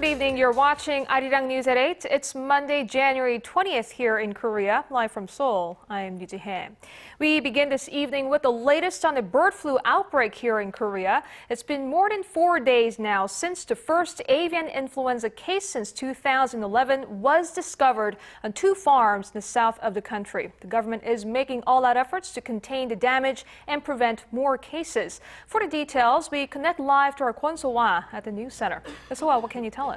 Good evening. You're watching ARIRANG News at 8. It's Monday, January 20th here in Korea. Live from Seoul, I'm Jihae. We begin this evening with the latest on the bird flu outbreak here in Korea. It's been more than 4 days now since the first avian influenza case since 2011 was discovered on 2 farms in the south of the country. The government is making all-out efforts to contain the damage and prevent more cases. For the details, we connect live to our Kwon Soa at the news center. Soa, what can you tell us?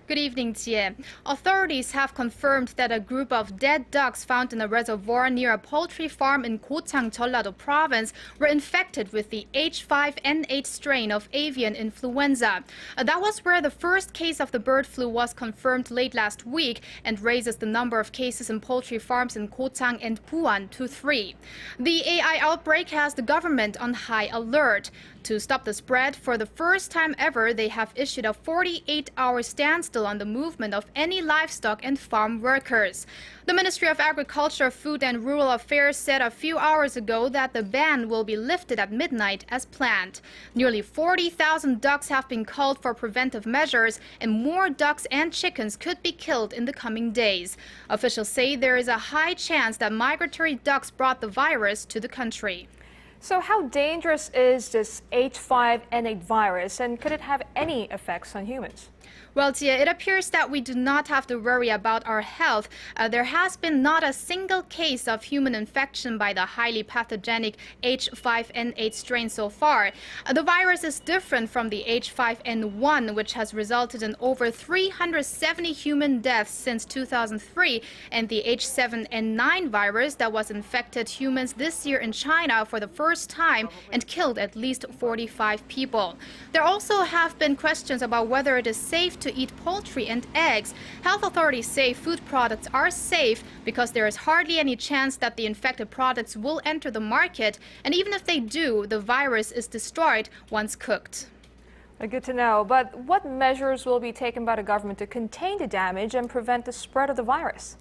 Good evening, Jihae. Authorities have confirmed that a group of dead ducks found in a reservoir near a poultry farm in Gochang, Jeolla-do Province were infected with the H5N8 strain of avian influenza. That was where the first case of the bird flu was confirmed late last week and raises the number of cases in poultry farms in Gochang and Buan to 3. The AI outbreak has the government on high alert. To stop the spread, for the first time ever, they have issued a 48-hour standstill on the movement of any livestock and farm workers. The Ministry of Agriculture, Food and Rural Affairs said a few hours ago that the ban will be lifted at midnight as planned. Nearly 40,000 ducks have been culled for preventive measures, and more ducks and chickens could be killed in the coming days. Officials say there is a high chance that migratory ducks brought the virus to the country. So how dangerous is this H5N8 virus, and could it have any effects on humans? Well, Jihae, it appears that we do not have to worry about our health. There has been not a single case of human infection by the highly pathogenic H5N8 strain so far. The virus is different from the H5N1, which has resulted in over 370 human deaths since 2003, and the H7N9 virus that was infected humans this year in China for the first time and killed at least 45 people. There also have been questions about whether it is safe to eat poultry and eggs. Health authorities say food products are safe because there is hardly any chance that the infected products will enter the market, and even if they do, the virus is destroyed once cooked. Good to know. But what measures will be taken by the government to contain the damage and prevent the spread of the virus?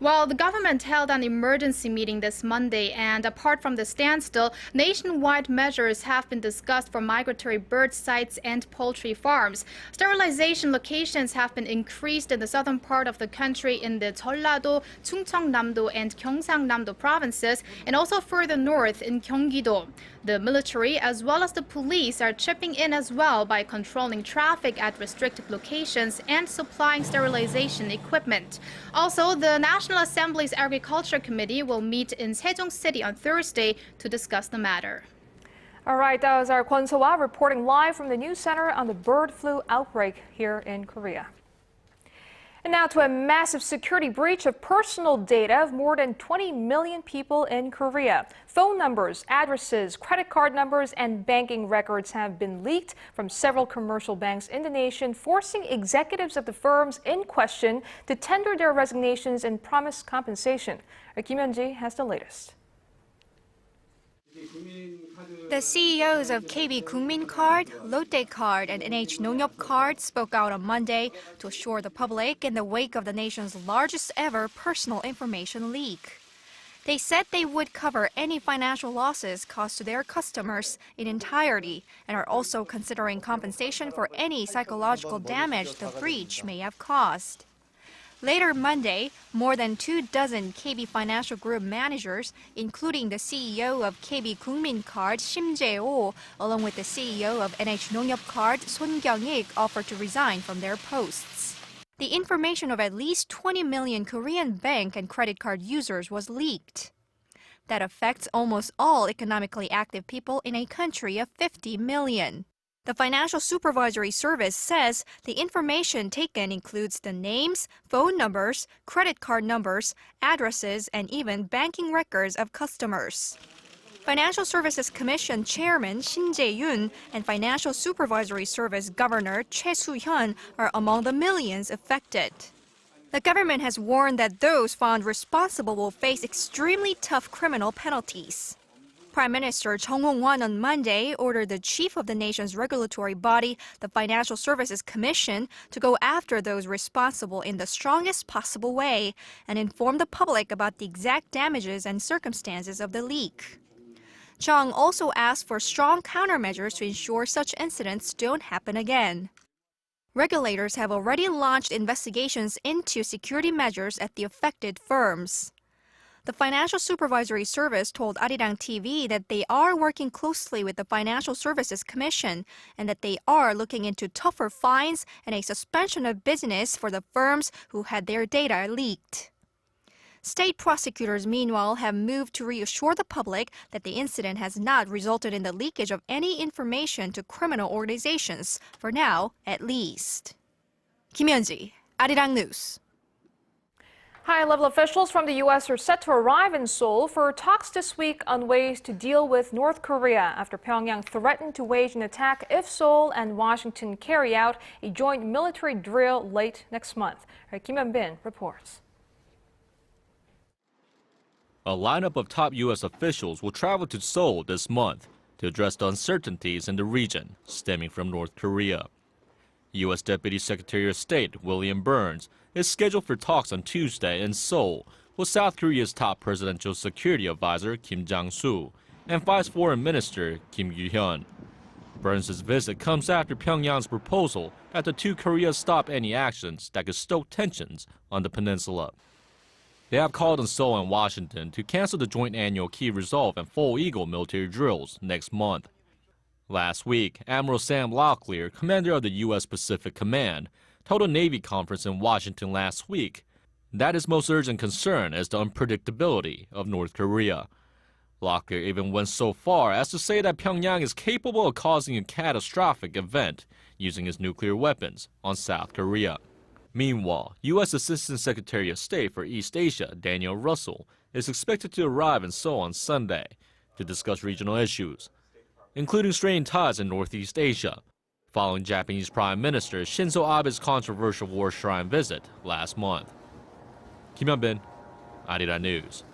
Well, the government held an emergency meeting this Monday, and apart from the standstill, nationwide measures have been discussed for migratory bird sites and poultry farms. Sterilization locations have been increased in the southern part of the country in the Jeolla-do, Chungcheongnam-do, and Gyeongsang-nam-do provinces, and also further north in Gyeonggi-do. The military, as well as the police, are chipping in as well by controlling traffic at restricted locations and supplying sterilization equipment. Also, the National Assembly's Agriculture Committee will meet in Sejong City on Thursday to discuss the matter. All right, that was our Kwon Soa reporting live from the news center on the bird flu outbreak here in Korea. And now to a massive security breach of personal data of more than 20 million people in Korea. Phone numbers, addresses, credit card numbers, and banking records have been leaked from several commercial banks in the nation, forcing executives of the firms in question to tender their resignations and promise compensation. Kim Hyun-ji has the latest. The CEOs of KB Kookmin Card, Lotte Card, and NH Nongyop Card spoke out on Monday to assure the public in the wake of the nation's largest ever personal information leak. They said they would cover any financial losses caused to their customers in entirety and are also considering compensation for any psychological damage the breach may have caused. Later Monday, more than 24 KB Financial Group managers, including the CEO of KB Kookmin Card, Jae-oh, along with the CEO of NH Nongyop Card, Kyung-ik, offered to resign from their posts. The information of at least 20 million Korean bank and credit card users was leaked. That affects almost all economically active people in a country of 50 million. The Financial Supervisory Service says the information taken includes the names, phone numbers, credit card numbers, addresses, and even banking records of customers. Financial Services Commission Chairman Shin Jae-yoon and Financial Supervisory Service Governor Choi Soo-hyun are among the millions affected. The government has warned that those found responsible will face extremely tough criminal penalties. Prime Minister Chung Hong-won on Monday ordered the chief of the nation's regulatory body, the Financial Services Commission, to go after those responsible in the strongest possible way and inform the public about the exact damages and circumstances of the leak. Chung also asked for strong countermeasures to ensure such incidents don't happen again. Regulators have already launched investigations into security measures at the affected firms. The Financial Supervisory Service told ARIRANG TV that they are working closely with the Financial Services Commission and that they are looking into tougher fines and a suspension of business for the firms who had their data leaked. State prosecutors, meanwhile, have moved to reassure the public that the incident has not resulted in the leakage of any information to criminal organizations, for now, at least. Kim Hyun-ji, ARIRANG News. High-level officials from the U.S. are set to arrive in Seoul for talks this week on ways to deal with North Korea after Pyongyang threatened to wage an attack if Seoul and Washington carry out a joint military drill late next month. Kim Hyun-bin reports. A lineup of top U.S. officials will travel to Seoul this month to address the uncertainties in the region stemming from North Korea. U.S. Deputy Secretary of State William Burns is scheduled for talks on Tuesday in Seoul with South Korea's top presidential security advisor Kim Jang-soo and Vice Foreign Minister Kim Yu-hyun. Burns' visit comes after Pyongyang's proposal that the two Koreas stop any actions that could stoke tensions on the peninsula. They have called on Seoul and Washington to cancel the joint annual Key Resolve and Full Eagle military drills next month. Last week, Admiral Sam Locklear, commander of the U.S. Pacific Command, told a Navy conference in Washington last week that his most urgent concern is the unpredictability of North Korea. Locklear even went so far as to say that Pyongyang is capable of causing a catastrophic event using its nuclear weapons on South Korea. Meanwhile, U.S. Assistant Secretary of State for East Asia Daniel Russell is expected to arrive in Seoul on Sunday to discuss regional issues, including strained ties in Northeast Asia, following Japanese Prime Minister Shinzo Abe's controversial war shrine visit last month. Kim Hyun-bin, ARIRANG News.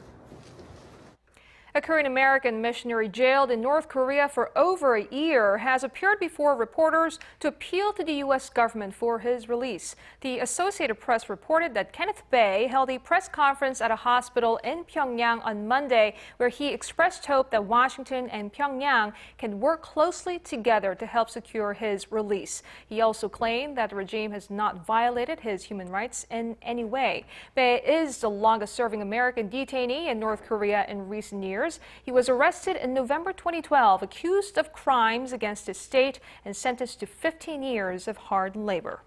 A Korean-American missionary jailed in North Korea for over a year has appeared before reporters to appeal to the U.S. government for his release. The Associated Press reported that Kenneth Bae held a press conference at a hospital in Pyongyang on Monday, where he expressed hope that Washington and Pyongyang can work closely together to help secure his release. He also claimed that the regime has not violated his human rights in any way. Bae is the longest-serving American detainee in North Korea in recent years. He was arrested in November 2012, accused of crimes against his state and sentenced to 15 years of hard labor.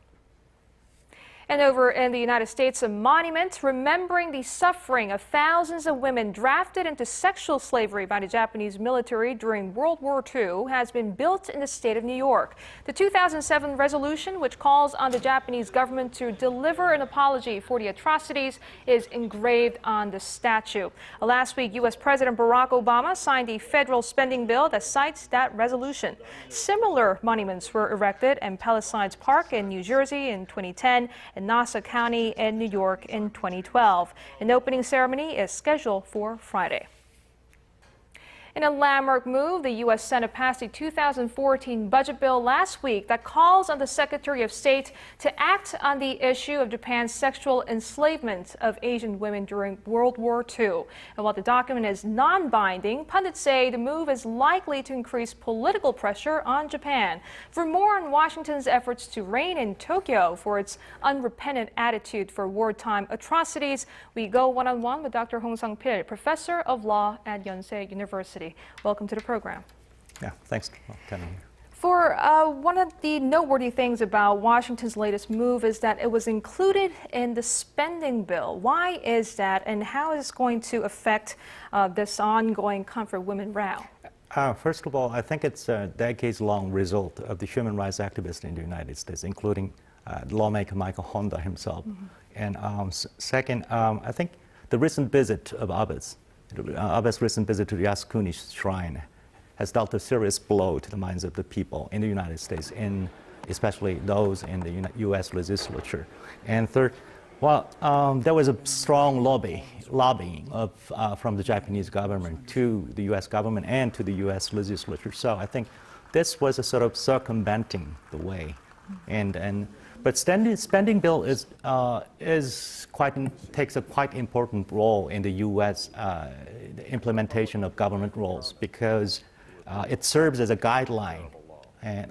And over in the United States, a monument remembering the suffering of thousands of women drafted into sexual slavery by the Japanese military during World War II has been built in the state of New York. The 2007 resolution, which calls on the Japanese government to deliver an apology for the atrocities, is engraved on the statue. Last week, U.S. President Barack Obama signed a federal spending bill that cites that resolution. Similar monuments were erected in Palisades Park in New Jersey in 2010 and Nassau County in New York in 2012. An opening ceremony is scheduled for Friday. In a landmark move, the U.S. Senate passed a 2014 budget bill last week that calls on the Secretary of State to act on the issue of Japan's sexual enslavement of Asian women during World War II. And while the document is non-binding, pundits say the move is likely to increase political pressure on Japan. For more on Washington's efforts to rein in Tokyo for its unrepentant attitude for wartime atrocities, we go one-on-one with Dr. Hong Sang-pil, professor of law at Yonsei University. Welcome to the program. Yeah, thanks for coming here. For one of the noteworthy things about Washington's latest move is that it was included in the spending bill. Why is that, and how is this going to affect this ongoing comfort women row? First of all, I think it's a decades-long result of the human rights activists in the United States, including lawmaker Michael Honda himself. And second, I think the recent visit of Abe's recent visit to the Yasukuni Shrine has dealt a serious blow to the minds of the people in the United States, and especially those in the U.S. legislature. And third, well, there was a strong lobbying from the Japanese government to the U.S. government and to the U.S. legislature. So I think this was a sort of circumventing the way. But spending bill takes a quite important role in the U.S. Implementation of government roles, because it serves as a guideline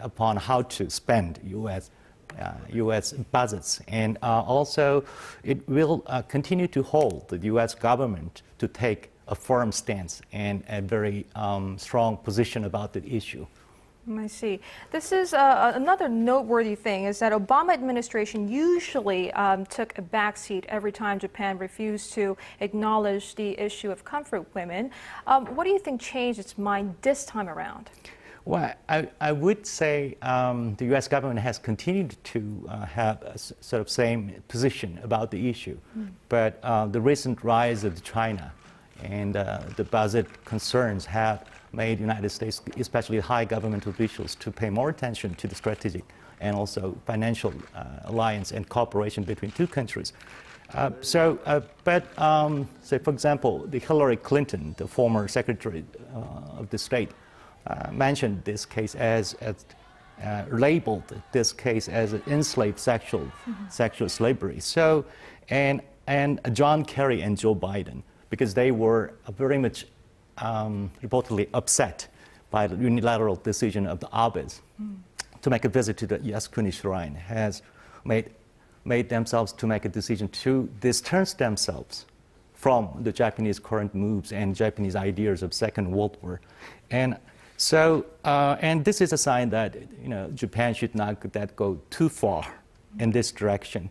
upon how to spend U.S. U.S. budgets. And also, it will continue to hold the U.S. government to take a firm stance and a very strong position about the issue. I see. This is another noteworthy thing is that Obama administration usually took a backseat every time Japan refused to acknowledge the issue of comfort women. What do you think changed its mind this time around? Well, I would say the U.S. government has continued to have a sort of same position about the issue. But the recent rise of China and the budget concerns have made the United States, especially high government officials, to pay more attention to the strategic and also financial alliance and cooperation between two countries. Say, for example, the Hillary Clinton, the former Secretary of the State, mentioned this case as labeled this case as an enslaved sexual slavery. So, and John Kerry and Joe Biden, because they were very much reportedly upset by the unilateral decision of the abbés to make a visit to the Yasukuni Shrine, has made themselves to make a decision to distance themselves from the Japanese current moves and Japanese ideas of Second World War. And so, and this is a sign that Japan should not go too far in this direction.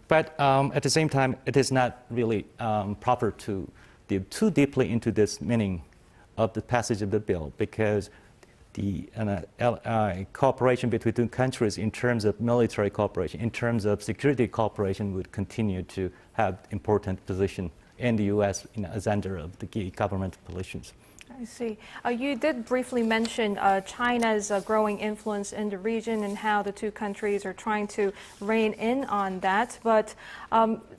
But at the same time, it is not really proper to dive too deeply into this meaning of the passage of the bill, because the cooperation between two countries in terms of military cooperation, in terms of security cooperation, would continue to have important position in the U.S. agenda of the government positions. I see. You did briefly mention China's growing influence in the region and how the two countries are trying to rein in on that. But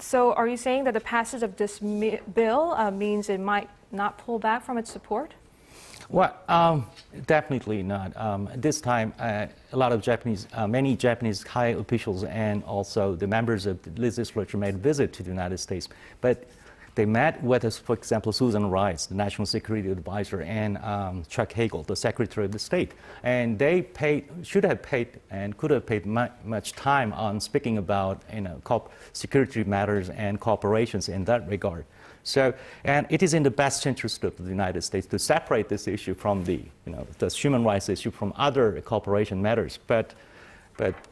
so are you saying that the passage of this bill means it might not pull back from its support? Well, definitely not. This time, a lot of many Japanese high officials and also the members of the legislature made a visit to the United States. But they met with, for example, Susan Rice, the National Security Advisor, and Chuck Hagel, the Secretary of the State. And they should have paid and could have paid much time on speaking about security matters and cooperations in that regard. So, and it is in the best interest of the United States to separate this issue from the human rights issue from other cooperation matters. But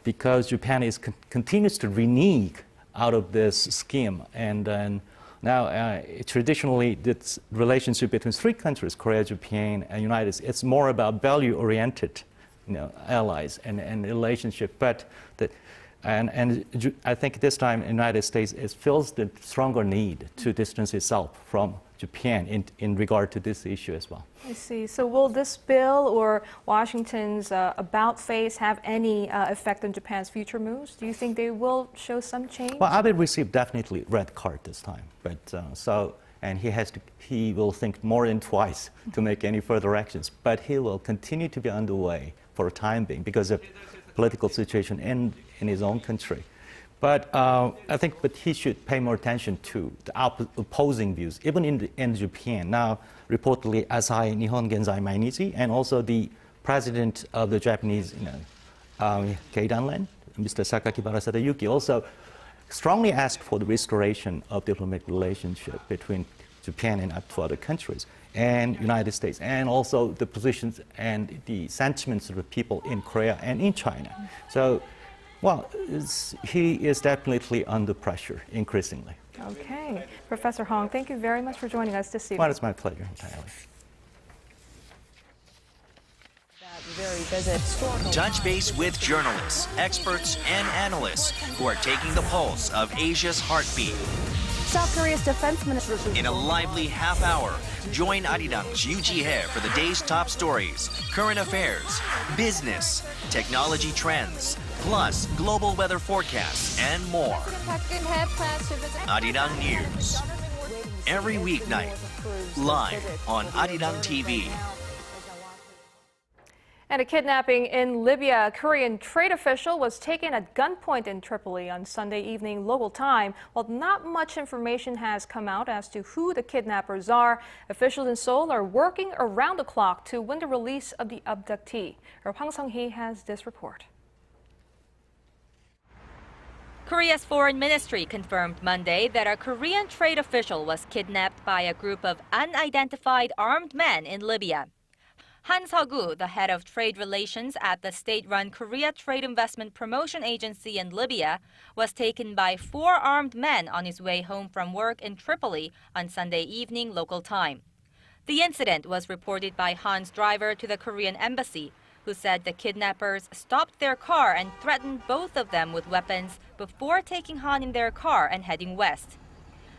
because Japan continues to renege out of this scheme, and then now, traditionally, this relationship between three countries, Korea, Japan, and United States, it's more about value-oriented, allies and relationship. But I think this time, the United States feels the stronger need to distance itself from Japan in regard to this issue as well. I see. So will this bill or Washington's about face have any effect on Japan's future moves? Do you think they will show some change? Well, Abe received definitely red card this time, but and he will think more than twice to make any further actions. But he will continue to be underway for a time being because of political situation in his own country. But I think he should pay more attention to the opposing views, even in Japan. Now, reportedly, Asahi Nihon Genzai Mainichi, and also the president of the Japanese Keidanren, Mr. Sakakibara Sadayuki, also strongly asked for the restoration of diplomatic relationship between Japan and other countries, and United States, and also the positions and the sentiments of the people in Korea and in China. So, well, he is definitely under pressure, increasingly. Okay. Professor Hong, thank you very much for joining us this evening. Well, it's my pleasure entirely. Touch base with journalists, experts, and analysts who are taking the pulse of Asia's heartbeat. South Korea's defense minister. In a lively half hour, join ARIRANG's Jihae for the day's top stories, current affairs, business, technology trends, plus global weather forecasts and more. ARIRANG News. Every weeknight, live on ARIRANG TV. And a kidnapping in Libya. A Korean trade official was taken at gunpoint in Tripoli on Sunday evening local time. While not much information has come out as to who the kidnappers are, officials in Seoul are working around the clock to win the release of the abductee. Hwang Sung-hee has this report. Korea's foreign ministry confirmed Monday that a Korean trade official was kidnapped by a group of unidentified armed men in Libya. Han Seo-gu, the head of trade relations at the state-run Korea Trade Investment Promotion Agency in Libya, was taken by 4 armed men on his way home from work in Tripoli on Sunday evening local time. The incident was reported by Han's driver to the Korean embassy, who said the kidnappers stopped their car and threatened both of them with weapons before taking Han in their car and heading west.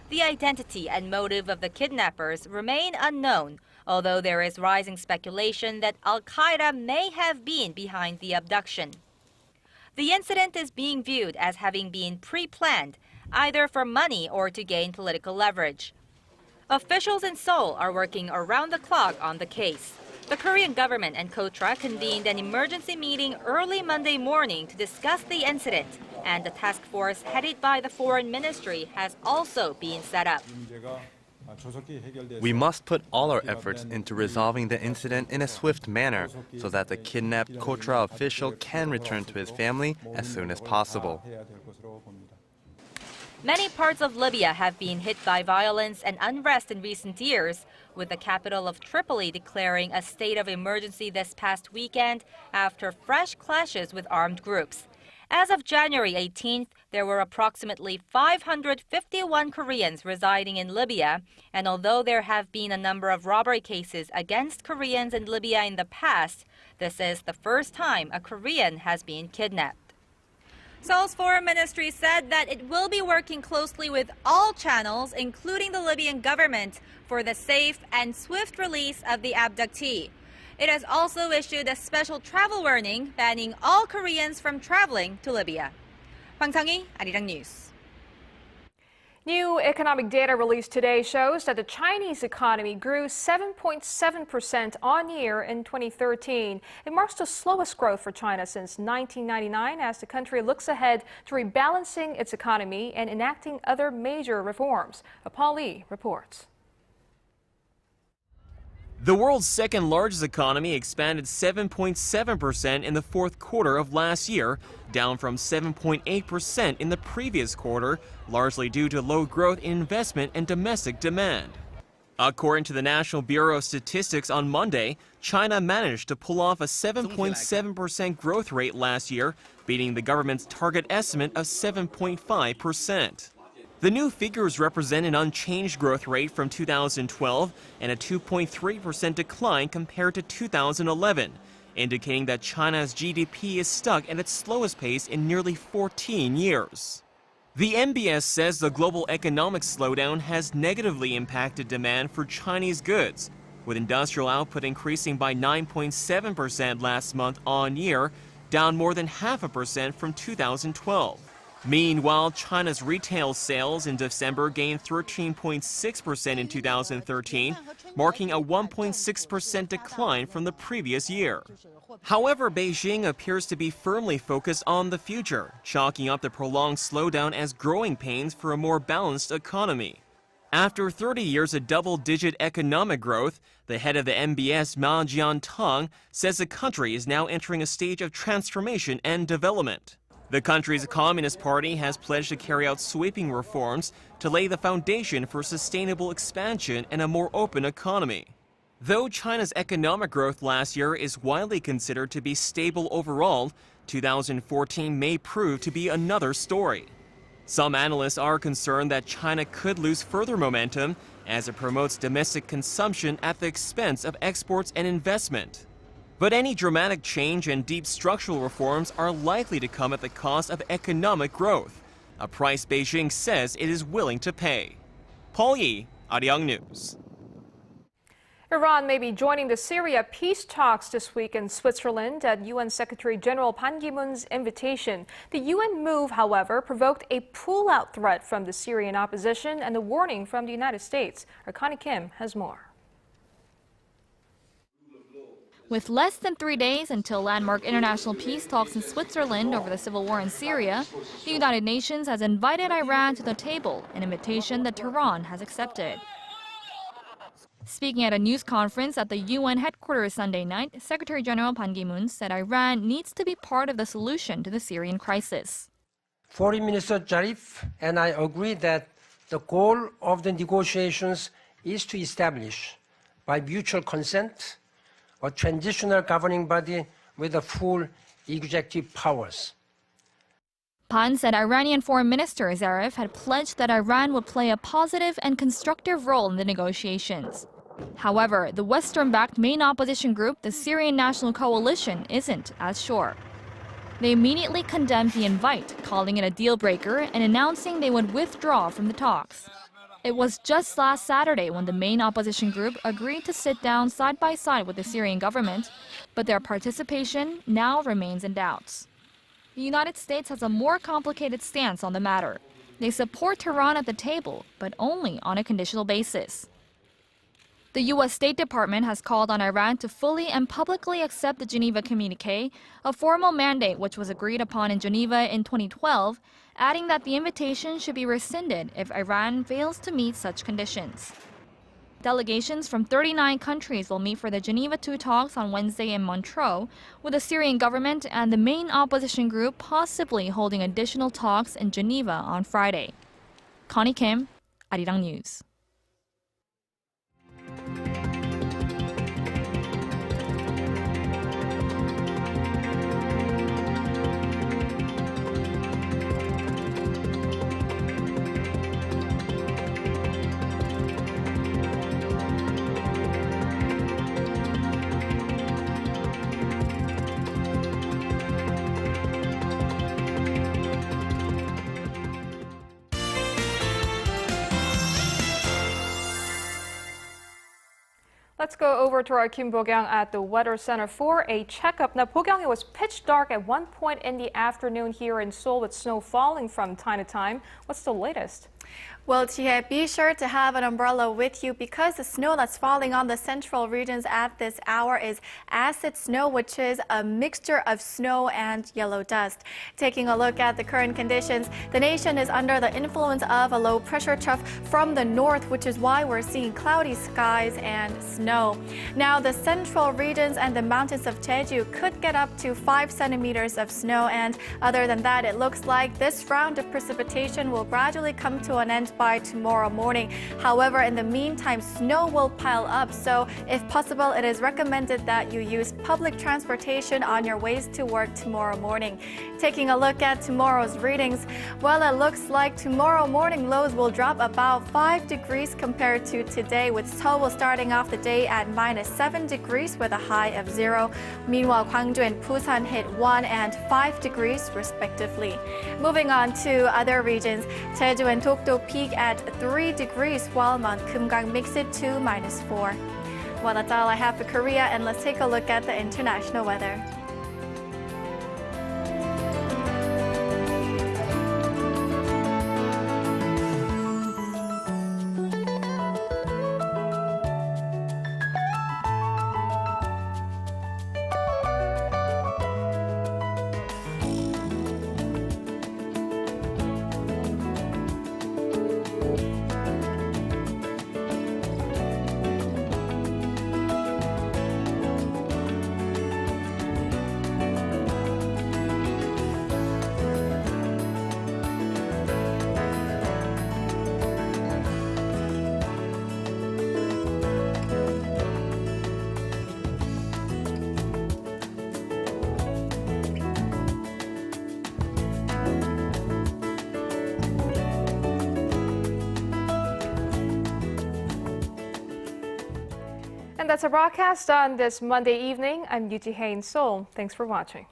The identity and motive of the kidnappers remain unknown, although there is rising speculation that Al-Qaeda may have been behind the abduction. The incident is being viewed as having been pre-planned, either for money or to gain political leverage. Officials in Seoul are working around the clock on the case. The Korean government and KOTRA convened an emergency meeting early Monday morning to discuss the incident, and the task force headed by the foreign ministry has also been set up. We must put all our efforts into resolving the incident in a swift manner so that the kidnapped KOTRA official can return to his family as soon as possible. Many parts of Libya have been hit by violence and unrest in recent years, with the capital of Tripoli declaring a state of emergency this past weekend after fresh clashes with armed groups. As of January 18th, there were approximately 551 Koreans residing in Libya, and although there have been a number of robbery cases against Koreans in Libya in the past, this is the first time a Korean has been kidnapped. Seoul's foreign ministry said that it will be working closely with all channels, including the Libyan government, for the safe and swift release of the abductee. It has also issued a special travel warning banning all Koreans from traveling to Libya. Hwang Sang-hee, ARIRANG News. New economic data released today shows that the Chinese economy grew 7.7% on year in 2013. It marks the slowest growth for China since 1999 as the country looks ahead to rebalancing its economy and enacting other major reforms. Paul Lee reports. The world's second largest economy expanded 7.7% in the fourth quarter of last year, down from 7.8% in the previous quarter, largely due to low growth in investment and domestic demand. According to the National Bureau of Statistics on Monday, China managed to pull off a 7.7% growth rate last year, beating the government's target estimate of 7.5%. The new figures represent an unchanged growth rate from 2012 and a 2.3% decline compared to 2011, indicating that China's GDP is stuck at its slowest pace in nearly 14 years. The NBS says the global economic slowdown has negatively impacted demand for Chinese goods, with industrial output increasing by 9.7% last month on year, down more than 0.5% from 2012. Meanwhile, China's retail sales in December gained 13.6% in 2013, marking a 1.6% decline from the previous year. However, Beijing appears to be firmly focused on the future, chalking up the prolonged slowdown as growing pains for a more balanced economy. After 30 years of double-digit economic growth, the head of the NBS, Ma Jiantang, says the country is now entering a stage of transformation and development. The country's Communist Party has pledged to carry out sweeping reforms to lay the foundation for sustainable expansion and a more open economy. Though China's economic growth last year is widely considered to be stable overall, 2014 may prove to be another story. Some analysts are concerned that China could lose further momentum as it promotes domestic consumption at the expense of exports and investment. But any dramatic change and deep structural reforms are likely to come at the cost of economic growth, a price Beijing says it is willing to pay. Paul Yi, ARIRANG News. Iran may be joining the Syria peace talks this week in Switzerland at UN Secretary General Ban Ki-moon's invitation. The UN move, however, provoked a pull-out threat from the Syrian opposition and a warning from the United States. Our Connie Kim has more. With less than 3 days until landmark international peace talks in Switzerland over the civil war in Syria, the United Nations has invited Iran to the table, an invitation that Tehran has accepted. Speaking at a news conference at the UN headquarters Sunday night, Secretary General Ban Ki-moon said Iran needs to be part of the solution to the Syrian crisis. Foreign Minister Zarif and I agree that the goal of the negotiations is to establish, by mutual consent, a transitional governing body with the full executive powers. Pan said Iranian Foreign Minister Zarif had pledged that Iran would play a positive and constructive role in the negotiations. However, the Western-backed main opposition group, the Syrian National Coalition, isn't as sure. They immediately condemned the invite, calling it a deal-breaker and announcing they would withdraw from the talks. It was just last Saturday when the main opposition group agreed to sit down side by side with the Syrian government, but their participation now remains in doubt. The United States has a more complicated stance on the matter. They support Tehran at the table, but only on a conditional basis. The U.S. State Department has called on Iran to fully and publicly accept the Geneva Communiqué, a formal mandate which was agreed upon in Geneva in 2012, adding that the invitation should be rescinded if Iran fails to meet such conditions. Delegations from 39 countries will meet for the Geneva II talks on Wednesday in Montreux, with the Syrian government and the main opposition group possibly holding additional talks in Geneva on Friday. Connie Kim, ARIRANG News. Let's go over to our Kim Bo-kyung at the Weather Center for a checkup. Now, Bo-kyung, it was pitch dark at one point in the afternoon here in Seoul with snow falling from time to time. What's the latest? Well, Jihae, be sure to have an umbrella with you because the snow that's falling on the central regions at this hour is acid snow, which is a mixture of snow and yellow dust. Taking a look at the current conditions, the nation is under the influence of a low pressure trough from the north, which is why we're seeing cloudy skies and snow. Now, the central regions and the mountains of Jeju could get up to 5 centimeters of snow, and other than that, it looks like this round of precipitation will gradually come to an end by tomorrow morning. However, in the meantime, snow will pile up, so if possible, it is recommended that you use public transportation on your ways to work tomorrow morning. Taking a look at tomorrow's readings, well, it looks like tomorrow morning lows will drop about 5 degrees compared to today, with Seoul starting off the day at -7 degrees with a high of 0. Meanwhile, Gwangju and Busan hit 1 and 5 degrees respectively. Moving on to other regions, Jeju and Dokdo peak at 3 degrees, while Mount Kumgang makes it to -4. Well, that's all I have for Korea, and let's take a look at the international weather. And that's a broadcast on this Monday evening. I'm Jihae in Seoul. Thanks for watching.